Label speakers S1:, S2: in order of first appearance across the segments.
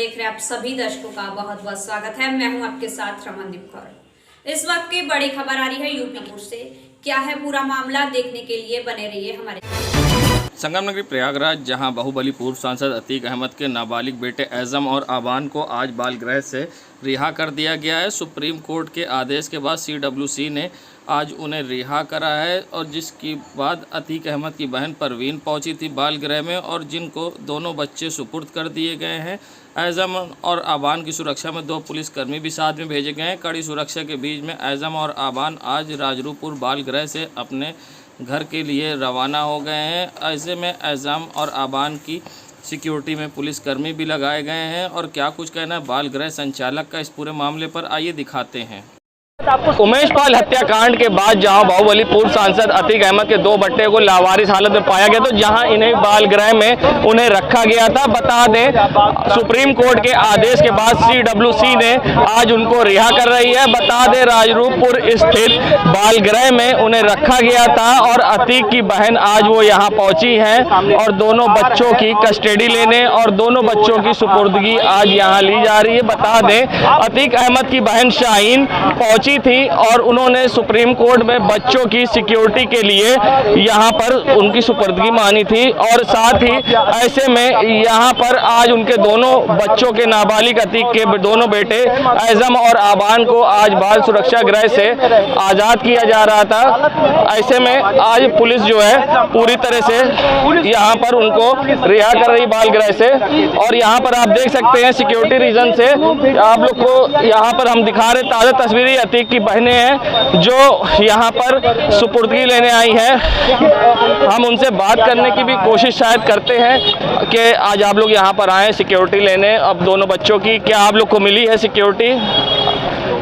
S1: देख रहे आप सभी दर्शकों का बहुत बहुत स्वागत है। मैं हूं आपके साथ रमनदीप कौर। इस वक्त की बड़ी खबर आ रही है यूपी से। क्या है पूरा मामला, देखने के लिए बने रहिए हमारे।
S2: संगम नगरी प्रयागराज, जहां बाहुबली पूर्व सांसद अतीक अहमद के नाबालिग बेटे एज़म और आबान को आज बाल गृह से रिहा कर दिया गया है। सुप्रीम कोर्ट के आदेश के बाद CWC ने आज उन्हें रिहा करा है और जिसके बाद अतीक अहमद की बहन परवीन पहुंची थी बाल गृह में और जिनको दोनों बच्चे सुपुर्द कर दिए गए हैं। एज़म और आबान की सुरक्षा में 2 पुलिसकर्मी भी साथ में भेजे गए हैं। कड़ी सुरक्षा के बीच में एज़म और आबान आज राजरूपुर बाल गृह से अपने घर के लिए रवाना हो गए हैं। ऐसे में एज़म और आबान की सिक्योरिटी में पुलिसकर्मी भी लगाए गए हैं। और क्या कुछ कहना है बाल गृह संचालक का इस पूरे मामले पर, आइए दिखाते हैं। उमेश पाल हत्याकांड के बाद जहां बाहुबली पूर्व सांसद अतीक अहमद के 2 बट्टे को लावारिस हालत में पाया गया, तो जहां इन्हें बाल गृह में उन्हें रखा गया था। बता दें, सुप्रीम कोर्ट के आदेश के बाद CWC ने आज उनको रिहा कर रही है। बता दें, राजरूपपुर स्थित बाल गृह में उन्हें रखा गया था और अतीक की बहन आज वो यहां पहुंची हैं और दोनों बच्चों की कस्टडी लेने और दोनों बच्चों की सुपुर्दगी आज यहां ली जा रही है। बता दें, अतीक अहमद की बहन शाहीन पहुंची थी और उन्होंने सुप्रीम कोर्ट में बच्चों की सिक्योरिटी के लिए यहां पर उनकी सुपुर्दगी मांगी थी और साथ ही ऐसे में यहां पर आज उनके दोनों बच्चों के नाबालिग अतीक के दोनों बेटे एज़म और आबान को आज बाल सुरक्षा गृह से आज़ाद किया जा रहा था। ऐसे में आज पुलिस जो है पूरी तरह से यहां पर उनको रिहा कर रही बाल गृह से। और यहां पर आप देख सकते हैं सिक्योरिटी रीजन से आप लोग को यहां पर हम दिखा रहे ताज़ा तस्वीरें। अतीक की बहनें हैं जो यहाँ पर सुपुर्दगी लेने आई हैं। हम उनसे बात करने की भी कोशिश शायद करते हैं कि आज आप लोग यहाँ पर आए सिक्योरिटी लेने अब दोनों बच्चों की, क्या आप लोग को मिली है सिक्योरिटी?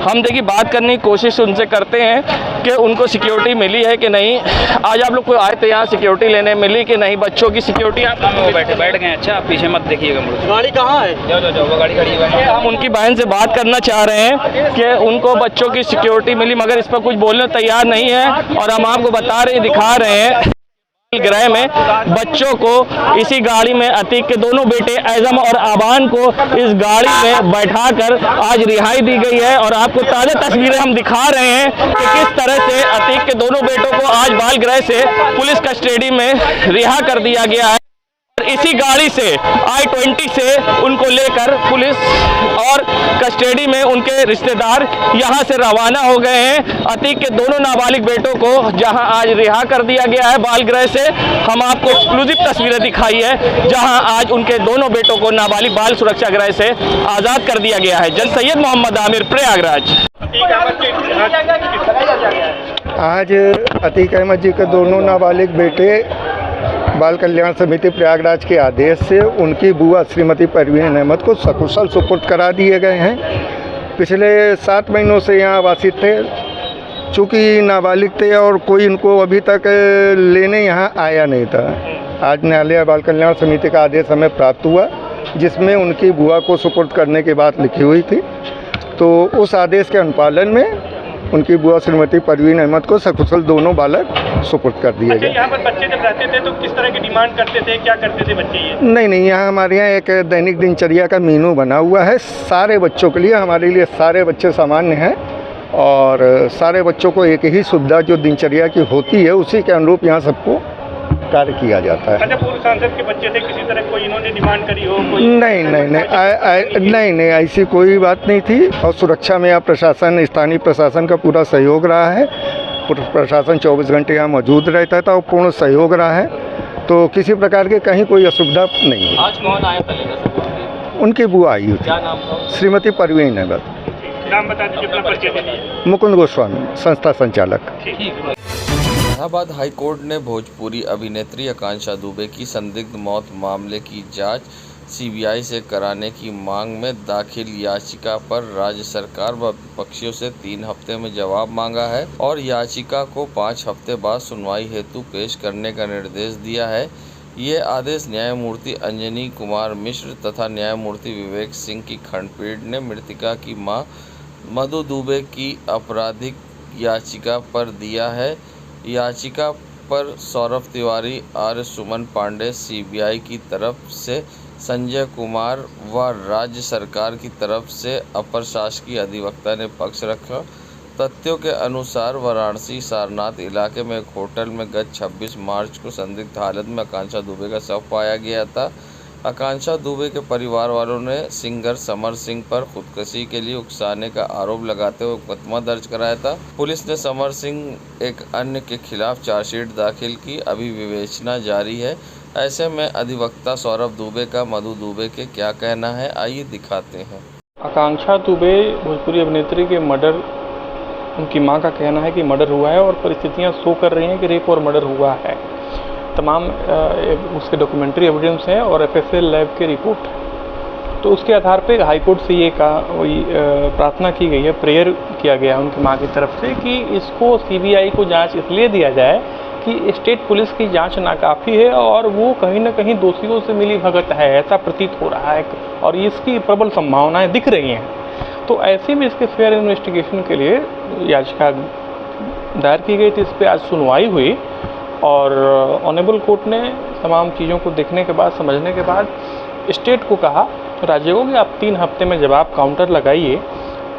S2: हम देखिए बात करने की कोशिश उनसे करते हैं कि उनको सिक्योरिटी मिली है कि नहीं। आज आप लोग को आए थे यहाँ सिक्योरिटी लेने, मिली कि नहीं बच्चों की सिक्योरिटी? आप
S3: बैठ गए। अच्छा, आप पीछे मत देखिएगा,
S4: गाड़ी कहाँ है?
S3: जाओ वो गाड़ी खड़ी है।
S2: हम उनकी बहन से बात करना चाह रहे हैं कि उनको बच्चों की सिक्योरिटी मिली, मगर इस पर कुछ बोलने तैयार नहीं है। और हम आपको बता रहे दिखा रहे हैं गृह में बच्चों को इसी गाड़ी में अतीक के दोनों बेटे एज़म और आबान को इस गाड़ी में बैठाकर आज रिहाई दी गई है। और आपको ताज़ा तस्वीरें हम दिखा रहे हैं कि किस तरह से अतीक के दोनों बेटों को आज बाल गृह से पुलिस कस्टडी में रिहा कर दिया गया है। इसी गाड़ी से I-20 से उनको लेकर पुलिस और कस्टडी में उनके रिश्तेदार यहां से रवाना हो गए हैं। अतीक के दोनों नाबालिग बेटों को जहां आज रिहा कर दिया गया है बाल गृह से। हम आपको एक्सक्लूसिव तस्वीरें दिखाई है जहां आज उनके दोनों बेटों को नाबालिग बाल सुरक्षा गृह से आज़ाद कर दिया गया है। जन सैयद मोहम्मद आमिर, प्रयागराज।
S4: आज अतीक अहमद जी के दोनों नाबालिग बेटे बाल कल्याण समिति प्रयागराज के आदेश से उनकी बुआ श्रीमती परवीन अहमद को सकुशल सुपुर्द करा दिए गए हैं। पिछले 7 महीनों से यहाँ वासित थे। चूँकि नाबालिग थे और कोई इनको अभी तक लेने यहाँ आया नहीं था। आज न्यायालय बाल कल्याण समिति का आदेश हमें प्राप्त हुआ जिसमें उनकी बुआ को सुपुर्द करने की बात लिखी हुई थी। तो उस आदेश के अनुपालन में उनकी बुआ श्रीमती परवीन अहमद को सकुशल दोनों बालक सुपुर्द कर दिए गए।
S5: यहाँ पर बच्चे जब रहते थे तो किस तरह की डिमांड करते थे, क्या करते थे बच्चे ये?
S4: नहीं, यहाँ हमारे यहाँ एक दैनिक दिनचर्या का मेनू बना हुआ है सारे बच्चों के लिए। हमारे लिए सारे बच्चे सामान्य हैं और सारे बच्चों को एक ही सुविधा जो दिनचर्या की होती है उसी के अनुरूप यहाँ सबको कार्य किया जाता है।
S5: अच्छा, पूर्व सांसद के बच्चे थे, किसी तरह कोई इन्होंने डिमांड करी हो?
S4: नहीं, ऐसी कोई बात नहीं थी। और सुरक्षा में यहाँ प्रशासन, स्थानीय प्रशासन का पूरा सहयोग रहा है। प्रशासन 24 घंटे यहाँ मौजूद रहता था और पूर्ण सहयोग रहा है। तो किसी प्रकार के कहीं कोई असुविधा नहीं।
S2: आज कौन आया पहले?
S4: उनकी बुआ आई थी,
S2: क्या नाम था?
S4: श्रीमती परवीन अहमद।
S5: नाम बता दीजिए अपना, परिचय दीजिए।
S4: मुकुंद गोस्वामी, संस्था संचालक।
S2: इलाहाबाद हाई कोर्ट ने भोजपुरी अभिनेत्री आकांक्षा दुबे की संदिग्ध मौत मामले की जांच CBI से कराने की मांग में दाखिल याचिका पर राज्य सरकार व पक्षियों से 3 हफ्ते में जवाब मांगा है और याचिका को 5 हफ्ते बाद सुनवाई हेतु पेश करने का निर्देश दिया है। ये आदेश न्यायमूर्ति अंजनी कुमार मिश्र तथा न्यायमूर्ति विवेक सिंह की खंडपीठ ने मृतका की मां मधु दुबे की आपराधिक याचिका पर दिया है। याचिका पर सौरभ तिवारी, आर सुमन पांडे CBI की तरफ से संजय कुमार व राज्य सरकार की तरफ से अपर शासकीय अधिवक्ता ने पक्ष रखा। तथ्यों के अनुसार वाराणसी सारनाथ इलाके में एक होटल में गत 26 मार्च को संदिग्ध हालत में आकांक्षा दुबे का शव पाया गया था। आकांक्षा दुबे के परिवार वालों ने सिंगर समर सिंह पर खुदकुशी के लिए उकसाने का आरोप लगाते हुए मुकदमा दर्ज कराया था। पुलिस ने समर सिंह एक अन्य के खिलाफ चार्जशीट दाखिल की। अभी विवेचना जारी है। ऐसे में अधिवक्ता सौरभ दुबे का मधु दुबे के क्या कहना है, आइए दिखाते हैं।
S6: आकांक्षा दुबे भोजपुरी अभिनेत्री के मर्डर, उनकी मां का कहना है कि मर्डर हुआ है और परिस्थितियां शो कर रही हैं कि रेप और मर्डर हुआ है। तमाम उसके डॉक्यूमेंट्री एविडेंस है और एफएसएल लैब की रिपोर्ट है। तो उसके आधार पे हाई कोर्ट से ये प्रार्थना की गई है, प्रेयर किया गया है उनकी मां की तरफ से कि इसको सीबीआई को जांच इसलिए दिया जाए कि स्टेट पुलिस की जांच नाकाफ़ी है और वो कहीं ना कहीं दोषियों से मिली भगत है, ऐसा प्रतीत हो रहा है और इसकी प्रबल संभावनाएं दिख रही हैं। तो ऐसे में इसके फेयर इन्वेस्टिगेशन के लिए याचिका दायर की गई थी। इस पर आज सुनवाई हुई और ऑनरेबल कोर्ट ने तमाम चीज़ों को देखने के बाद, समझने के बाद स्टेट को कहा, राज्य को, कि आप 3 हफ्ते में जवाब काउंटर लगाइए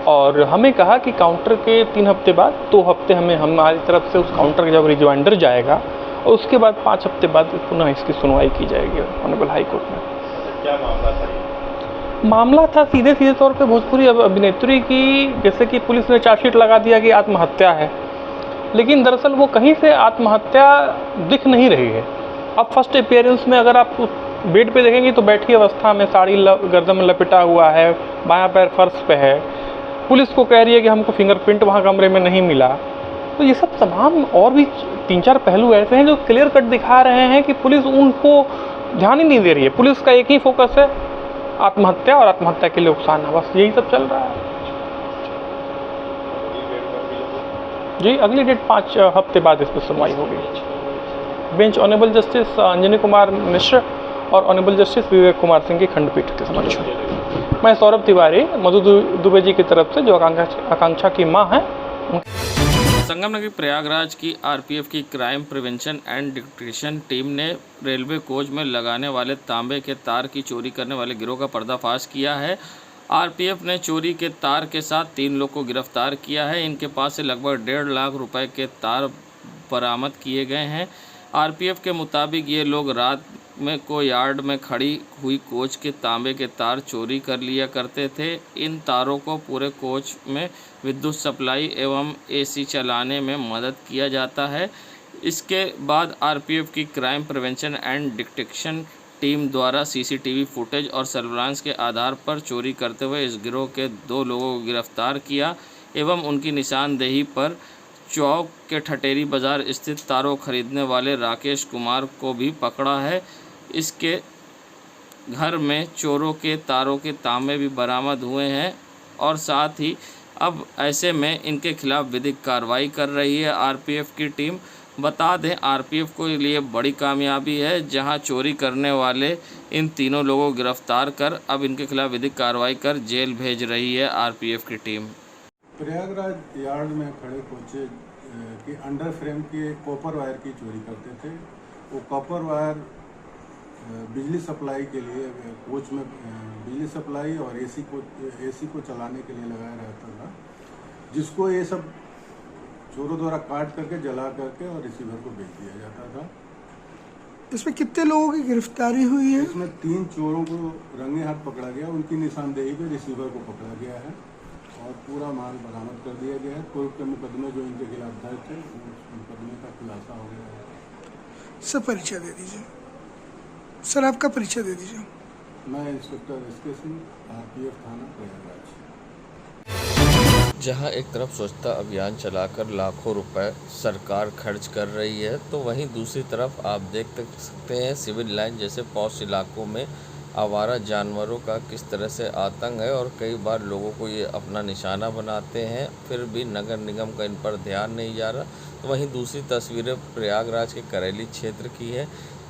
S6: और हमें कहा कि काउंटर के 3 हफ्ते बाद 2 हफ्ते हमारी तरफ से उस काउंटर का जब रिजवाइंडर जाएगा और उसके बाद 5 हफ्ते बाद पुनः इसकी सुनवाई की जाएगी ऑनरेबल हाई कोर्ट में।
S5: क्या मामला था?
S6: मामला था सीधे तौर पे भोजपुरी अभिनेत्री की, जैसे कि पुलिस ने चार्जशीट लगा दिया कि आत्महत्या है, लेकिन दरअसल वो कहीं से आत्महत्या दिख नहीं रही है। अब फर्स्ट अपीयरेंस में अगर आप बेड पे देखेंगे तो बैठी अवस्था में साड़ी गर्दन में लपेटा हुआ है, बायां पैर फर्श पे है। पुलिस को कह रही है कि हमको फिंगरप्रिंट वहाँ कमरे में नहीं मिला। तो ये सब तमाम और भी 3-4 पहलू ऐसे हैं जो क्लियर कट दिखा रहे हैं कि पुलिस उनको ध्यान ही नहीं दे रही है। पुलिस का एक ही फोकस है, आत्महत्या और आत्महत्या के लिए उकसाना, बस यही सब चल रहा है। जी, अगली डेट 5 हफ्ते बाद इस पर सुनवाई होगी। Bench honourable justice Anjani Kumar Mishra और ऑनरेबल जस्टिस विवेक कुमार सिंह की खंडपीठ के समक्ष। मैं सौरभ तिवारी मधु दुबे जी की तरफ से, जो आकांक्षा की मां है।
S2: संगम नगरी प्रयागराज की आरपीएफ की crime prevention and detection team ने रेलवे कोच में लगाने वाले तांबे के तार की चोरी करने वाले गिरोह का पर्दाफाश किया है। आरपीएफ ने चोरी के तार के साथ 3 लोग को गिरफ्तार किया है। इनके पास से लगभग 1.5 लाख रुपए के तार बरामद किए गए हैं। आरपीएफ के मुताबिक ये लोग रात में को यार्ड में खड़ी हुई कोच के तांबे के तार चोरी कर लिया करते थे। इन तारों को पूरे कोच में विद्युत सप्लाई एवं एसी चलाने में मदद किया जाता है। इसके बाद आरपीएफ की crime prevention and detection team द्वारा सीसीटीवी फुटेज और सर्विलांस के आधार पर चोरी करते हुए इस गिरोह के 2 लोगों को गिरफ्तार किया एवं उनकी निशानदेही पर चौक के ठटेरी बाज़ार स्थित तारों खरीदने वाले राकेश कुमार को भी पकड़ा है। इसके घर में चोरों के तारों के तांबे भी बरामद हुए हैं और साथ ही अब ऐसे में इनके खिलाफ विधिक कार्रवाई कर रही है आरपीएफ की टीम। बता दें, आरपीएफ को लिए बड़ी कामयाबी है, जहां चोरी करने वाले इन तीनों लोगों को गिरफ्तार कर अब इनके खिलाफ विधिक कार्रवाई कर जेल भेज रही है आरपीएफ की टीम।
S7: प्रयागराज यार्ड में खड़े कोचे की अंडर फ्रेम की कॉपर वायर की चोरी करते थे। वो कॉपर वायर बिजली सप्लाई के लिए कोच में बिजली सप्लाई और एसी को चलाने के लिए लगाया रहता था, जिसको ये सब चोरों द्वारा काट करके जला करके और रिसीवर को बेच दिया जाता था।
S8: इसमें कितने लोगों की गिरफ्तारी हुई है?
S7: इसमें 3 चोरों को रंगे हाथ पकड़ा गया। उनकी निशानदेही पे रिसीवर को पकड़ा गया है और पूरा माल बरामद कर दिया गया है। कोर्ट के मुकदमे जो इनके खिलाफ दर्ज थे, उस मुकदमे का खुलासा हो गया है।
S8: सर, परिचय दे दीजिए। सर, आपका परिचय दे दीजिए।
S7: मैं इंस्पेक्टर एसके सिंह, आरपीएफ थाना प्रयागराज।
S2: जहां एक तरफ स्वच्छता अभियान चलाकर लाखों रुपए सरकार खर्च कर रही है, तो वहीं दूसरी तरफ आप देख सकते हैं सिविल लाइन जैसे पॉश इलाकों में आवारा जानवरों का किस तरह से आतंक है और कई बार लोगों को ये अपना निशाना बनाते हैं, फिर भी नगर निगम का इन पर ध्यान नहीं जा रहा। तो वहीं दूसरी तस्वीरें प्रयागराज के करेली क्षेत्र की है,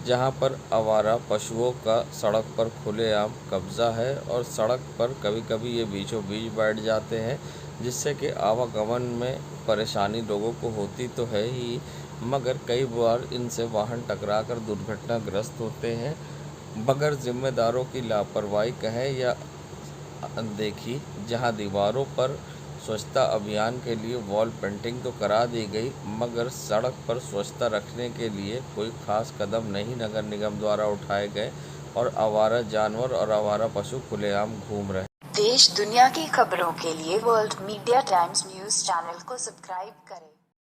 S2: जहां पर आवारा पशुओं का सड़क पर खुलेआम कब्जा है और सड़क पर कभी कभी ये बीचों बीच बैठ जाते हैं, जिससे कि आवागमन में परेशानी लोगों को होती तो है ही, मगर कई बार इनसे वाहन टकराकर दुर्घटनाग्रस्त होते हैं। बगैर जिम्मेदारों की लापरवाही कहें या अनदेखी, जहां दीवारों पर स्वच्छता अभियान के लिए वॉल पेंटिंग तो करा दी गई, मगर सड़क पर स्वच्छता रखने के लिए कोई खास कदम नहीं नगर निगम द्वारा उठाए गए और आवारा जानवर और आवारा पशु खुलेआम घूम रहे।
S9: देश दुनिया की खबरों के लिए world media times news channel को सब्सक्राइब करें।